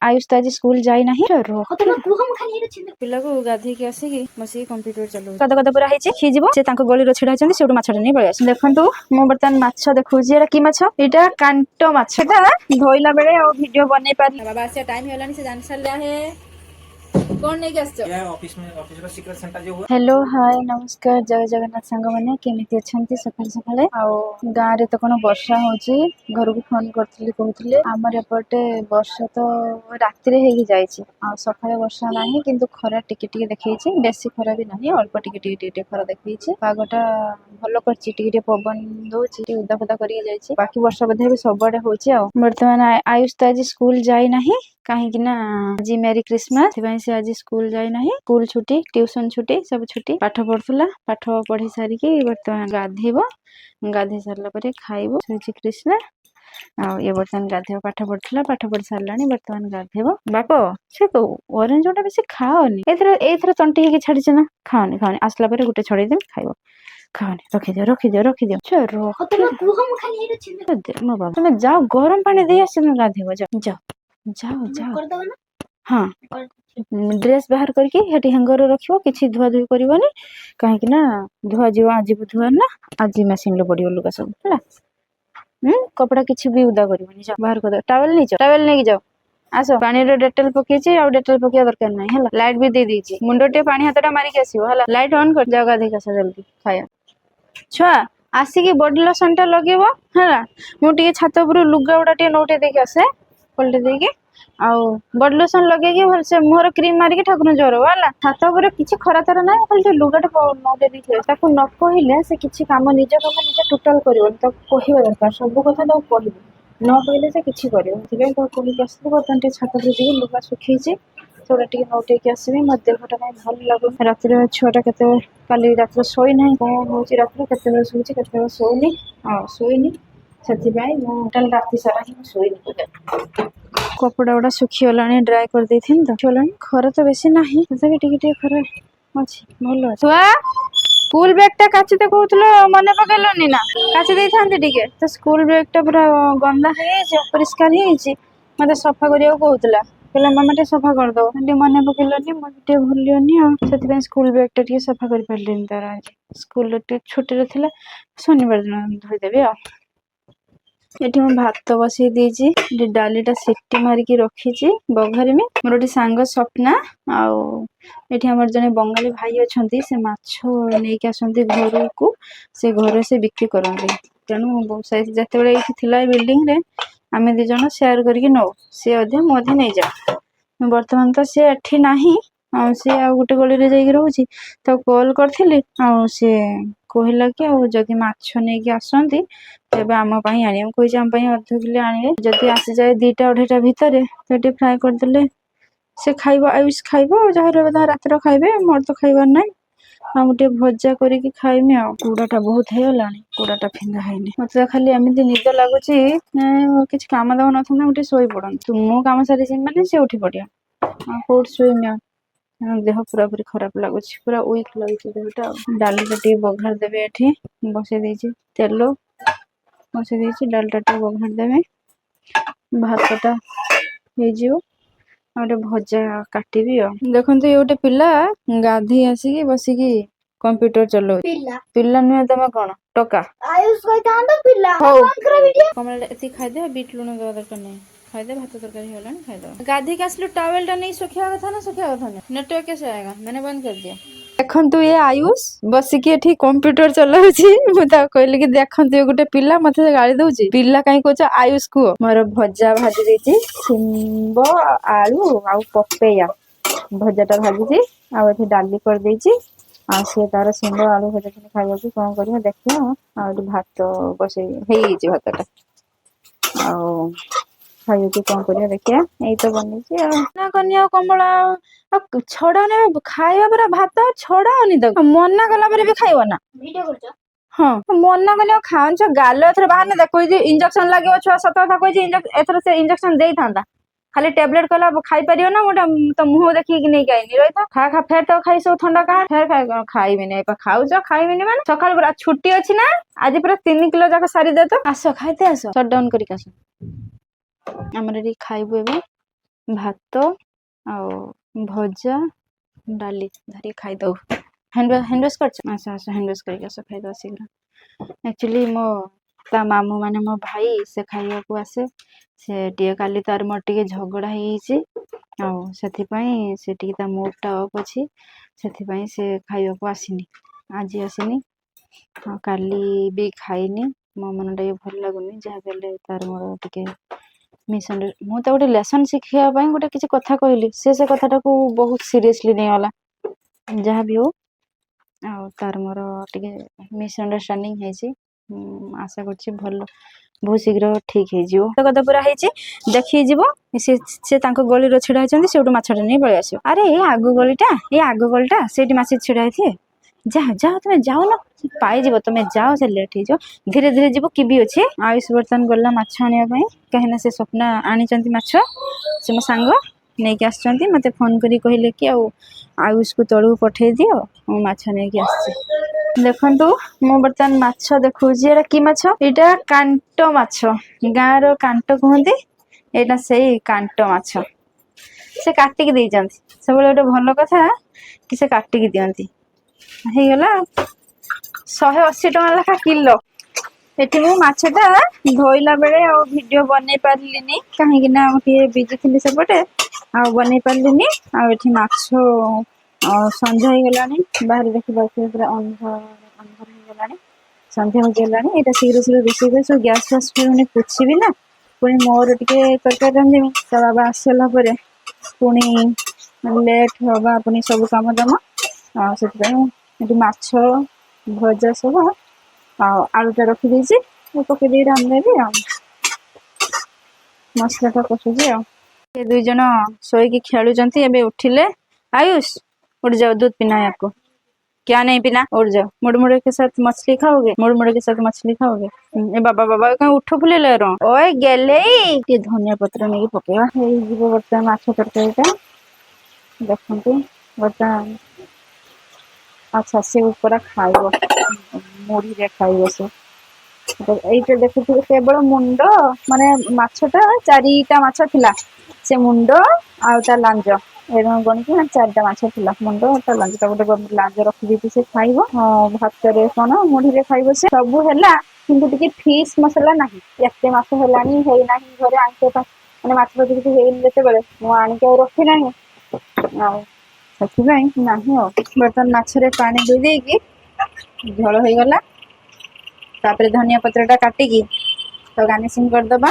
आयुष तो आज स्कूल जाई नहीं पिला को गाधी के आसिकी बसी कंप्यूटर चलो कद कद पूरा हेछि खिजिबो से तांको गली रो छिडा हछन सेउडू माछटा नै पळै आस देखंतु मो बर्तन माछ देखौछि एरा की माछ एटा कांटो माछ एटा धोइला बेले आ वीडियो बनै पारी बाबा से टाइम हेलानी से जान सारला है कौन नहीं गसछ या ऑफिस रो सीक्रेट सेंटर जो हुआ हेलो हाय नमस्कार जय जगन्नाथ संग माने केमिति अछंती सकाळ सकाळे आ गाँ रे तो कोनो वर्षा होची घर को फोन करथली कहथले हमर एपटे वर्षा तो राति रे हेगी जाईची आ सकाळे वर्षा नाही किंतु खरा टिके टिके देखैची बेसी खरा भी नाही अल्प टिके टिके खरा देखैची पागटा भलो करची टिके पवन दोची उदा फदा करी जाईची बाकी वर्षा बधे भी सबडे होची आ वर्तमान आयुष तो आज स्कूल जाई नाही काहे कि ना आज मेरी क्रिसमस थिबाई से आज स्कूल जाई नाही स्कूल छुट्टी ट्यूशन छुट्टी सब छुट्टी पाठ पढुला पाठ पढी सारी कि वर्तमान गाधेबो गाधे सारला परे खाइबो श्री कृष्ण आ ये वर्तमान गाधेबो पाठ पढुला पाठ पढी सारलानी वर्तमान गाधेबो बापो से तो ऑरेंज ओटा बेसी खाओनी एथर तंटी के छाडी छना खाओनी खाओनी आसला परे गुटे छडी दे खाइबो खाओनी रखि दियो चलो तू हम खाली रे छिन मो बाबा तुम जाओ गरम पानी दे आसे गाधेबो जाओ जाओ जाओ कर दो ना हाँ ड्रेस बाहर करके हेटी हैंगर रखियो किछि धुआ धुई करबनी काहे कि ना धुआ जीव आज बुधवार ना आज मशीन लो पडियो लुगा सब हला कपड़ा किछि भी उदा करबनी जा बाहर कर दो टावल नहीं जाओ आसो पानी रे डेटल पकेछि आ डेटल पकिया दरकार नहीं हला लाइट भी दे दीची मुंडोटे पानी हातटा मारी के आसीबो हला लाइट ऑन कर जगह देख आसा जल्दी खाया छुआ आसिकी बॉडी लोशन टा लगेबो हला मु टिके छात ऊपर लुगा उडा टे नोटे देके आसे पलटे देके आउ बॉडी लोशन लगे के भल से मोर क्रीम मारी के ठाकुर जोर वाला छात ऊपर किछि खरा तर ना खाली लुगाटा नोटे देखे ताको न कहिले से किछि काम निज टोटल करिवो त कहिबा दरकार सब कथा तो कहिबो न कहिले से किछि करिवो तिबे तो कहि आसी बर्तन छात ऊपर जे लुगा सुखैछि थोड़ा टिके नोटे के आसीबी मत देहटा नै भल लागो राति रे छटा केते काली राति सोई नहीं कोन होची राति केते बेले सोची केते बेले सोनी सोईनी सेति भाई मो टोटल राति सारा ही सोईनी कपड़ा उडा सुखी गलानी ड्राई कर देथिन त चलानी खरा तो बेसी नाही तबे टिके टिके खरा अछि भलो छुआ स्कूल बैग टा काचिते कहउतलो मने पकेलोनी ना काची देई थांती टिके तो स्कूल बैग टा पूरा गंदा है जे अपरिष्कार है मते सफा करियो कहउतला कहला मामा टे सफा कर दो टे मने पकेलोनी मते भूलियोनी आ सेति स्कूल बैग टा टिके सफा करि परलेनी तार आज स्कूल टे छुट्टी रे थिला शनिवार दिन धोई देबे आ एठी हम भात बसई देजी डालीटा सिटी मारिकी रखीची बघारी में मोर गोटे सांग स्वप्ना आउ एठी हमर जने बंगाली भाई अछंती से माछो नेकी आसंती घर को से घर से बिक्री करंती तेणु जते बेले एठी थिला बिल्डिंग रे आमे दि जण शेयर करके नौ से अधे मधे नै जा वर्तमान तो से एठी नाही आ से आ गुटे गली रे जाई रहउची तो कॉल करथिली आ से कहला कि आ जदी माछो नेकी आसंती तेबे आम पई आनी हम कहि आम पई अर्ध किलो आनिबे जदी आसी जाय 2टा 2.5टा भीतर तेटी फ्राई कर देले से खाइबो आयुष खाइबो जहर रात रो खाइबे मोर तो खाइबार नै हम गुटे भजा करी कि खाइमी आ कुडाटा बहुत हेलानी कुडाटा फिंगा हैनी मते खाली एमिति निद लागुची किछ काम दाव नथना गुटे सोई पडन तुमो काम सारी जे माने से उठी पडिया आ कोड सोइमी देह पूरा पूरी खराब लागुची पूरा वीक लागुची देहटा डाली टे बघार देबे एठी बसे देची तेलो बसे देची डालटा टे बघार देबे भातटा हे जियो आटे भजा काटिबी आ देखंतु ये गोटे पिला गाधी आसी बसिकी कंप्यूटर चलो पिला नुहे तमे कोन टका आयुष कहितांत पिला कमला एती खाइ दे बीट लुण दवा दरकार नै खाइ दे भात तरकारी होलन खाइ दो गाधी के आसलो टॉवेल टा नहीं सुखिया कथा ना सुखिया कथा ना नेटवर्क कैसे आएगा मैंने बंद कर दिया देखंतु ये आयुष बसिकी एठी कंप्यूटर चलाउची मुता कहली कि देखंतु ये गुटे पिला मथे गाली दउची पिला काई कोच आयुष को मोर भजा भाजी देची सिंबो आलू आ पपेया भजाटा भाजीची आ एठी डाली कर देची आ से तार सिंबो आलू भजा खाइबा कि कोन करियो देखियो आ भात बसे हेईची भातटा आ खाइयो कि कोन करियो देखिया एई तो बनिची आ ना कन्या कमला छड़ा ने खाइबा पूरा भात छड़ाओनी तो मना कला पर भी खाइबो ना वीडियो करछ हां मना कले खाउछ गालो एथर बाहर ने देखो जे इंजेक्शन लागेबो छुआ सत कथा कोइ जे एथर से इंजेक्शन देई थांदा खाली टैबलेट कला खाइ परियो ना मोटा तो मुंह देखि कि नै गाइनी रहि था खा खा फेर तो खाइ सो ठंडा का फेर खाइबे नै खाउछ खाइबे नै माने सकाळ पूरा छुट्टी अछि ना आज पूरा 3 किलो जाका सारी दे तो आसो खाइते आसो शट डाउन करी आसो हमरे री खाइबो एबे ଭାତ ଆଉ ଭଜା ଡାଲି ଧରି ଖାଇଦଉ। ହ୍ୟାଣ୍ଡ ୱାଶ କରିଛ? ଆସ ହ୍ୟାଣ୍ଡ ୱାଶ କରିକି ଆସ ଖାଇଦବା ଶୀଘ୍ର। ଆକ୍ଚୁଆଲି ତା ମାମୁଁ ମାନେ ମୋ ଭାଇ ସେ ଖାଇବାକୁ ଆସେ। ସେ ଟିକେ କାଲି ତାର ମୋର ଟିକେ ଝଗଡ଼ା ହେଇଯାଇଛି ଆଉ ସେଥିପାଇଁ ସେ ଟିକେ ତା ମୁଡଟା ଅଫ୍ ଅଛି। ସେଥିପାଇଁ ସେ ଖାଇବାକୁ ଆସିନି, ଆଜି ଆସିନି। ଆଉ କାଲି ବି ଖାଇନି, ମୋ ମନଟା ବି ଭଲ ଲାଗୁନି। ଯାହା ବି ହେଲେ ତାର ମୋର ଟିକେ ମୁଁ ତ ଗୋଟେ ଲେସନ ଶିଖିବା ପାଇଁ ଗୋଟେ କିଛି କଥା କହିଲି, ସେ କଥାଟାକୁ ବହୁତ ସିରିୟସଲି ନେଇଗଲା। ଯାହା ବି ହଉ ଆଉ ତାର ମୋର ଟିକେ ମିସଅଣ୍ଡରଷ୍ଟାଣ୍ଡିଂ ହେଇଛି। ଆଶା କରୁଛି ବହୁତ ଶୀଘ୍ର ଠିକ ହେଇଯିବ। କଥା ପୁରା ହେଇଛି ଦେଖିକି ଯିବ। ସେ ତାଙ୍କ ଗଳିରେ ଛିଡା ହେଇଛନ୍ତି, ସେଇଠୁ ମାଛଟା ନେଇ ପଳେଇ ଆସିବ। ଆରେ ଏଇ ଆଗ ଗଳିଟା ସେଇଠି ମାଛ ଛିଡା ହେଇଥିବେ। ଯାଅ ତମେ ଯାଉନ, ପାଇଯିବ। ତମେ ଯାଅ, ସେ ଲେଟ୍ ହେଇଯିବ। ଧୀରେ ଧୀରେ ଯିବ, କିବି ଅଛି। ଆୟୁଷ ବର୍ତ୍ତମାନ ଗଲା ମାଛ ଆଣିବା ପାଇଁ, କାହିଁକିନା ସେ ସ୍ୱପ୍ନା ଆଣିଛନ୍ତି ମାଛ। ସେ ମୋ ସାଙ୍ଗ ନେଇକି ଆସିଛନ୍ତି। ମତେ ଫୋନ କରି କହିଲେ କି ଆଉ ଆୟୁଷକୁ ତଳକୁ ପଠେଇ ଦିଅ, ମୁଁ ମାଛ ନେଇକି ଆସିଛି। ଦେଖନ୍ତୁ ମୁଁ ବର୍ତ୍ତମାନ ମାଛ ଦେଖଉଛି। ଏଇଟା କି ମାଛ? ଏଇଟା କାଣ୍ଟ ମାଛ, ଗାଁର କାଣ୍ଟ କୁହନ୍ତି। ଏଇଟା ସେଇ କାଣ୍ଟ ମାଛ। ସେ କାଟିକି ଦେଇଛନ୍ତି। ସବୁବେଳେ ଗୋଟେ ଭଲ କଥା କି ସେ କାଟିକି ଦିଅନ୍ତି। ହେଇଗଲା 180 ଟଙ୍କା ଲେଖା କିଲୋ। ଏଠି ମୁଁ ମାଛଟା ଧୋଇଲା ବେଳେ ଆଉ ଭିଡିଓ ବନେଇ ପାରିଲିନି, କାହିଁକି ନା ମୁଁ ଟିକେ ବିଜି ଥିଲି ସେପଟେ, ଆଉ ବନେଇ ପାରିଲିନି। ଆଉ ଏଠି ମାଛ ସନ୍ଧ୍ୟା ହେଇଗଲାଣି, ବାହାରେ ଦେଖିପାରୁଥିବେ ପୁରା ଅନ୍ଧାର ହେଇଗଲାଣି, ସନ୍ଧ୍ୟା ହେଇଗଲାଣି। ଏଇଟା ଶୀଘ୍ର ରୋଷେଇ କରି ସବୁ ଗ୍ୟାସ୍ ଫ୍ୟାସ୍ ପୁଣି ପୋଛିବି ନା, ପୁଣି ମୋର ଟିକେ ତରକାରୀ ରାନ୍ଧିବି। ତା ବାବା ଆସିସାରିଲା ପରେ ପୁଣି ଲେଟ୍ ହବା, ପୁଣି ସବୁ କାମ ଦାମ। ଆଉ ସେଥିପାଇଁ ଏଠି ମାଛ ଭଜା ସହ ଆଉ ଆଳୁଟା ରଖିଦେଇଛି, ପକେଇ ଦେଇ ରାନ୍ଧିଦେବି ଆଉ। ମସଲାଟା କଷୁଛି ଆଉ। ସେ ଦୁଇ ଜଣ ଶୋଇକି ଖେଳୁଛନ୍ତି, ଏବେ ଉଠିଲେ। आयुष उठ जाओ, दूध पीना है आपको। क्या नहीं पीना? उठ जाओ। मुड़मुड़े के साथ मछली खाओगे? मुड़मुड़े के साथ मछली खाओगे? ए बाबा बाबा कहीं उठ फुले ले रहा। ओए गेले के धनिया पत्र नहीं पकेवा। हेई जीव बर्तन माछ तरकारीटा देखंतु बर्तन। अच्छा से ऊपर खाइबो, मुढ़ी रे खाइबो से। এইটা দেখুଥିବେ କେବଳ ମୁଣ୍ଡ, ମାନେ ମାଛଟା 4ଟା ମାଛ ଥିଲା। ସେ ମୁଣ୍ଡ ଆଉ ତା ଲାଞ୍ଜ ଏରଣ ଗଣିକି 4ଟା ମାଛ ଥିଲା। ମୁଣ୍ଡ ତା ଲାଞ୍ଜ, ତା ଗୋଟେ ଲାଞ୍ଜ ରଖିଦେଇଛି, ସେ ଖାଇବ। ଭାତରେ କଣ ମୁଢିରେ ଖାଇବ। ସେ ସବୁ ହେଲା, କିନ୍ତୁ ଟିକେ ଫିସ୍ ମସଲା ନାହିଁ। ଏତେ ମାଛ ହେଲାଣି, ହେଇନାହିଁ ଘରେ ଆଇଁଷ ମାନେ ମାଛ ଫାଛ କିଛି ହେଇନି। ଯେତେବେଳେ ମୁଁ ଆଣିକି ଆଉ ରଖି ନାହିଁ, ଆଉ ସେଥିପାଇଁ ନାହିଁ। ଆଉ ବର୍ତ୍ତମାନ ମାଛରେ ପାଣି ଦେଇ ଦେଇକି ଝୋଳ ହେଇଗଲା। ତାପରେ ଧନିଆ ପତ୍ରଟା କାଟିକି ତ ଗାର୍ନିସିଂ କରିଦବା,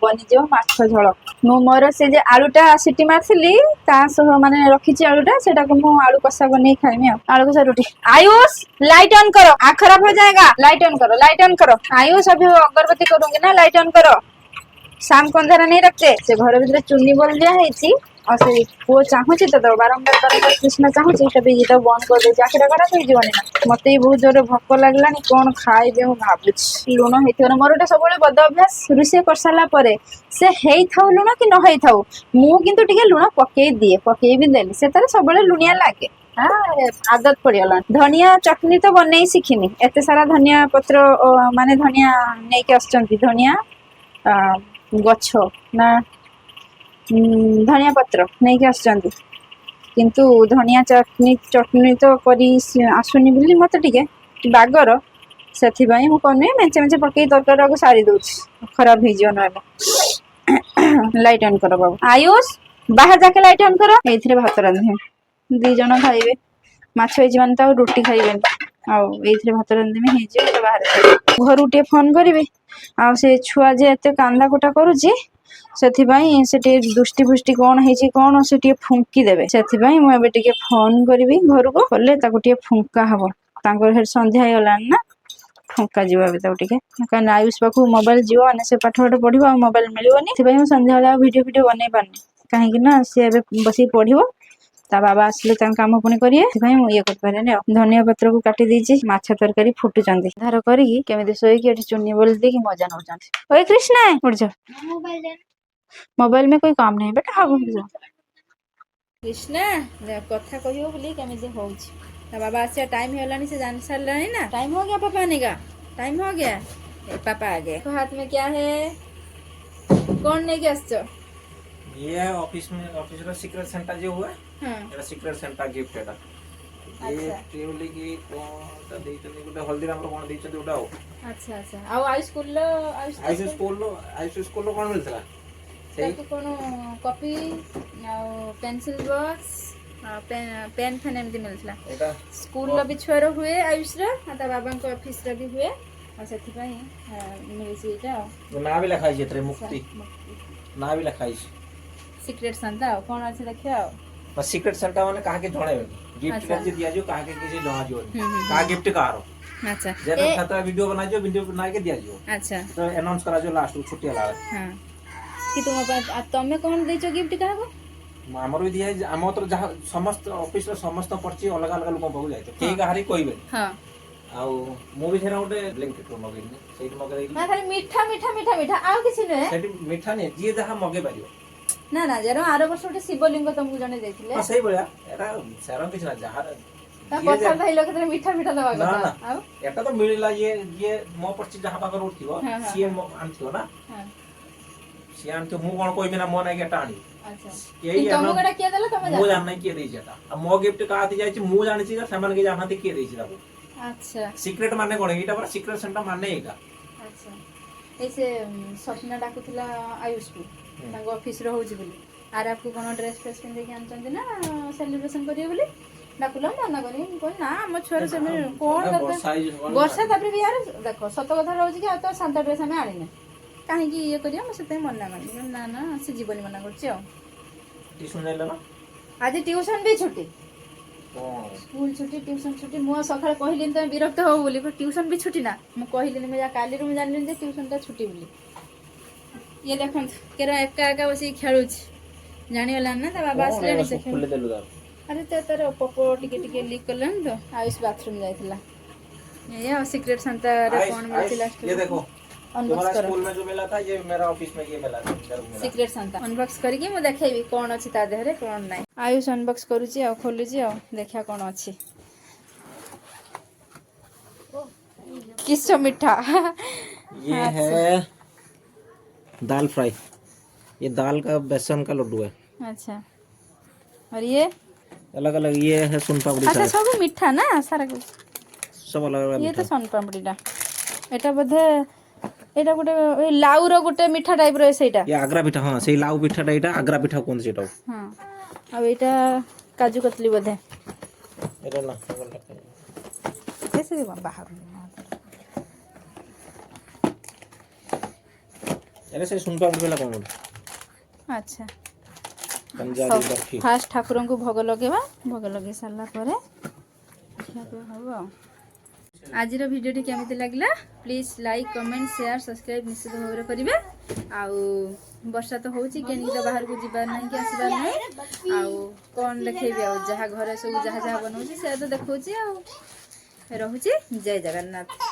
ବନିଯିବ ମାଛ ଝୋଳ। ମୁଁ ମୋର ସେ ଯେ ଆଳୁଟା ସିଟି ମାରିଥିଲି, ତା ସହ ମାନେ ରଖିଛି ଆଳୁଟା, ସେଟାକୁ ମୁଁ आलू कषा बनेई खाइमी। आलू कषा रोटी। आयुष लाइट ऑन करो, आँख खराब हो जाएगा। लाइट ऑन करो, लाइट ऑन करो। आयुष अभी अगरबत्ती करूंगी ना, लाइट ऑन करो। शाम को अंधारा नहीं रखते। से घर भीतर चुन्नी बोल दिया है, और से पुओ चाहूची तो बारंबार कृष्ण चाहूची, तभी ये तो बंद कर दे। आखिरा खराब हो जीवनी ना। मते बहुत जोर भोक लगलानी, कौन खाइबे मु भाबुची। लुण हेथिवर मोर गोटे सब बद अभ्यास, रोषेई कर सारा परे से हेइथाउ लुण कि न हेइथाउ, मु किंतु टिके लुण पकेई दिए। पकेई भी देली, से तारे सब लुणिया लागे। आदत पड़गला। धनिया चटनी तो बनई शिखिनी। एते सारा धनिया पत्र माने धनिया नहीं के आसचंती। धनिया गछ ना धनिया पत्र नहीं के आसचंती, किंतु धनिया चटनी तो करी आसुनी बोली मते टिके बागर, ସେଥିପାଇଁ ମୁଁ କନେ ମେଞ୍ଚେ ମେଞ୍ଚେ ପକେଇ ତରକାରୀକୁ ସାରି ଦଉଛି, ଖରାପ ହେଇଯିବ ନହେଲେ। ଲାଇଟ୍ ଅନ୍ କର ବାବୁ। ଆୟୁଷ ବାହାର ଯାକେ ଲାଇଟ୍ ଅନ୍ କର। ଏଇଥିରେ ଭାତ ରାନ୍ଧିବେ, 2 ଜଣ ଖାଇବେ। ମାଛ ହେଇଛି ମାନେ ତ ଆଉ ରୁଟି ଖାଇବେନି, ଆଉ ଏଇଥିରେ ଭାତ ରାନ୍ଧିବି, ହେଇଯିବ ତ ବାହାରେ ଖାଇବେ। ଘରୁ ଟିକେ ଫୋନ କରିବି। ଆଉ ସେ ଛୁଆ ଯେ ଏତେ କାନ୍ଦା କୁଟା କରୁଛି, ସେଥିପାଇଁ ସେ ଟିକେ ଦୃଷ୍ଟି ଫୁଷ୍ଟି କଣ ହେଇଛି କଣ, ସେ ଟିକେ ଫୁଙ୍କି ଦେବେ। ସେଥିପାଇଁ ମୁଁ ଏବେ ଟିକେ ଫୋନ କରିବି ଘରକୁ, ଗଲେ ତାକୁ ଟିକେ ଫୁଙ୍କା ହବ। ତାଙ୍କର ସେଠି ସନ୍ଧ୍ୟା ହେଇଗଲାଣି ନା, ଫୁଙ୍କା ଯିବ ଏବେ ତାକୁ ଟିକେ। କାରଣ ଆୟୁଷ ପାଖକୁ ମୋବାଇଲ ଯିବ ମାନେ ସେ ପାଠ ପଢିବ, ଆଉ ମୋବାଇଲ ମିଳିବନି। ସେଥିପାଇଁ ମୁଁ ସନ୍ଧ୍ୟାବେଳେ ଆଉ ଭିଡିଓ ବନେଇ ପାରୁନି, କାହିଁକି ନା ସେ ଏବେ ବସିକି ପଢିବ। ତା ବାବା ଆସିଲେ ତାଙ୍କ କାମ ପୁଣି କରିବେ, ସେଥିପାଇଁ ମୁଁ ଇଏ କରିପାରିନି। ଆଉ ଧନିଆ ପତ୍ରକୁ କାଟି ଦେଇଛି, ମାଛ ତରକାରୀ ଫୁଟୁଛନ୍ତି। ଧାର କରିକି କେମିତି ଶୋଇକି ଏଠି ଚୁନି ବୋଳି ଦେଇକି ମଜା ନଉଛନ୍ତି। ओए कृष्णा उठ जा, मोबाइल में कोई काम नहीं बेटा। हाँ उठ जा कृष्णा, कथा कहियो बोली केमिति होउछि। ता बाबा आसिया टाइम हेलानी, से जान सारलानी ना। टाइम हो गया पापा आने का, टाइम हो गया। पापा आ गए। हाथ में क्या है? कौन नहीं आसचो ये है ऑफिस में, ऑफिस रो सीक्रेट सेंटा जो हुआ हां एटा सीक्रेट सेंटा गिफ्ट एटा ये अच्छा टेबल की कोनटा देइछन गुटे हल्दीराम रो कोन देइछन उडा हो अच्छा अच्छा आ आई स्कूल लो आइस स्कूल रो कोन मिलतला ताको कोन कॉपी आ पेंसिल बॉक्स पेन फैन एमती मिलतला एटा स्कूल लो भी छुआरो हुए आयुष रा ता बाबा को ऑफिस रा भी हुए आ सेति पई मिलसी एटा ना भी लिखाई जेतरे मुक्ति ना भी लिखाई सीक्रेट संता कौन अच्छे देखियो बस सीक्रेट सेंटा माने काहे के जणावे गिफ्ट अच्छा। कर दिया जो काहे के किसी जणा जो का गिफ्ट कारो अच्छा जेना खाता वीडियो बना जो वीडियो बना के दिया जो अच्छा तो अनाउंस करा जो लास्ट छुट्टी वाला हां कि तुम कौन देचो गिफ्ट काको हमर भी दिया हम तो जहाँ समस्त ऑफिस रो समस्त पर्ची अलग अलग लोक बहु जाय के कहारी कहबे हां आ मु भी थेरा उठे ब्लैंकेट रो मगे सेट मगे देई ना खाली मीठा मीठा मीठा मीठा आ किछि नै सेट मीठा ने जे जहाँ मगे पारियो ना ना जरो आरो वर्ष उठे शिवलिंग तुमको जने देथिले हां सही बोला एटा सारा किछ ना जहाँ ता कथा भाई लोग के मीठा मीठा दवा ना कथा ना आ एटा तो मिलिला ये मो पर्ची जहाँ पाकर उठथिबो हाँ, हाँ। सीएम आनथिबो ना हां सी आनथिबो मु कोन कोइ बिना मन आगे टाणी अच्छा यही तुमको कटा किया देला तुम मु जा जान नहीं किए देई जेटा आ मो गिफ्ट का आती जाय छी मु जानि छी समान के जानाते किए देई छी ताको अच्छा सीक्रेट माने कोन एटा पर सीक्रेट सेंटा माने एका अच्छा ऐसे सपना डाकुथिला आयुष को तांग ऑफिस रो होजी बोली आर आपको कोन ड्रेस फ्रेस पिन के आनचंदी ना सेलिब्रेशन करियो बोली डाकुला मना करी कोन ना हम छोरा से कोन दरकार वर्षा तापर भी यार देखो सत कथा रहउची कि आ तो शांता ड्रेस हमें आनिने काहे कि ये करियो हम सेते मना करी ना ना से जीवनी मना करछि आ ट्यूशन जाइला ना आज ट्यूशन भी छुट्टी कोन स्कूल छुट्टी ट्यूशन छुट्टी मु सकाळ कहिलिन त विरक्त हो बोली पर ट्यूशन भी छुट्टी ना मु कहिलिन मैं काली रो जानलिन जे ट्यूशन ता छुट्टी बोली ये देखन केरा एका एका बसी खेलुछ जानि वाला ना त बाबा आसले नि से खुले देलु दार अरे तो तार पपो टिके टिके लीक करलन तो आयुष बाथरूम जाइथिला ये सीक्रेट संता रे कोन मिलथि लास्ट ये देखो अनबॉक्स तुम्हारा करो स्कूल में जो मिला था ये मेरा ऑफिस में ये मिला था इधर मिला सीक्रेट संता अनबॉक्स करके मु देखेबी कोन अछि ता देहरे कोन नै आयुष अनबॉक्स करूची आ खोलुची आ देखा कोन अछि किसो मीठा ये है दाल फ्राई ये दाल का बेसन का लड्डू है अच्छा और ये अलग अलग ये है सोन पापड़ी अच्छा सब मीठा ना सारा कुछ सब अलग अलग ये तो सोन पापड़ीटा एटा बोधे एटा गोटे ए लाउ रो गोटे मीठा टाइप रो सेटा ये आग्रा पिठा हां सेई लाउ पिठाटा एटा आग्रा पिठा कोन सेटा हां अब एटा काजू कतली बोधे एटा ना कैसे दे बाहर अरे से सोन पापड़ी वाला कोन अच्छा पंजाबी बर्फी फास्ट ठाकुर को भोग लगेबा भोग लगे सारा परे हम आज भिडियो केमी लगला please like comment share subscribe निश्चित भाव में करेंगे आउ वर्षा तो होची केनी तो बाहर को जीवार नहीं कि आसबार नहीं आउ कौन देखेबी आ जहाँ घर सब जहाँ जहाँ बनाऊँ से तो देखौची आ रहूची जय जगन्नाथ।